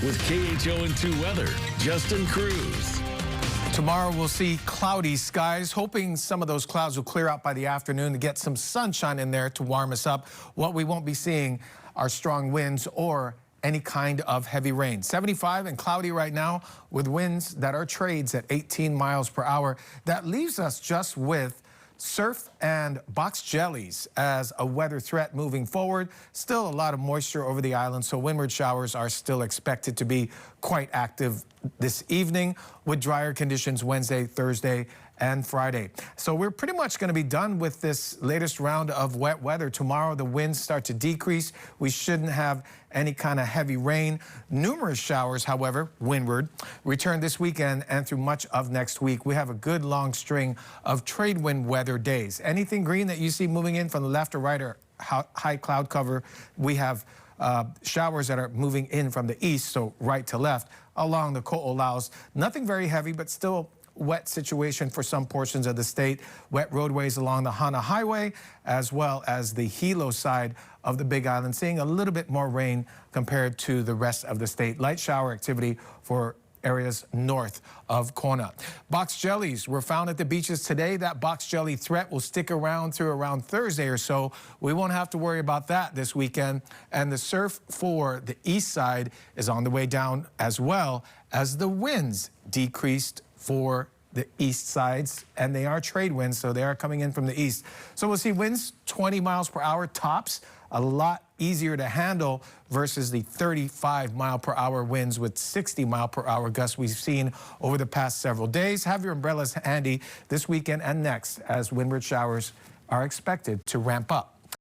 With KHON2 Weather, Justin Cruz. Tomorrow we'll see cloudy skies, hoping some of those clouds will clear out by the afternoon to get some sunshine in there to warm us up. What we won't be seeing are strong winds or any kind of heavy rain. 75 and cloudy right now with winds that are trades at 18 miles per hour. That leaves us just with surf and box jellies as a weather threat moving forward. Still a lot of moisture over the island, so windward showers are still expected to be quite active this evening with drier conditions Wednesday, Thursday, and Friday. So we're pretty much going to be done with this latest round of wet weather. Tomorrow the winds start to decrease. We shouldn't have any kind of heavy rain. Numerous showers, however, windward, return this weekend and through much of next week. We have a good long string of trade wind weather days. Anything green that you see moving in from the left or right or high cloud cover, we have showers that are moving in from the east, so right to left, along the Ko'olaus. Nothing very heavy, but still wet situation for some portions of the state. Wet roadways along the Hana Highway, as well as the Hilo side of the Big Island, seeing a little bit more rain compared to the rest of the state. Light shower activity for areas north of Kona. Box jellies were found at the beaches today. That box jelly threat will stick around through around Thursday or so. We won't have to worry about that this weekend. And the surf for the east side is on the way down, as well as the winds decreased for the east sides, and they are trade winds, so they are coming in from the east. So we'll see winds 20 miles per hour tops, a lot easier to handle versus the 35 mile per hour winds with 60 mile per hour gusts we've seen over the past several days. Have your umbrellas handy this weekend and next, as windward showers are expected to ramp up.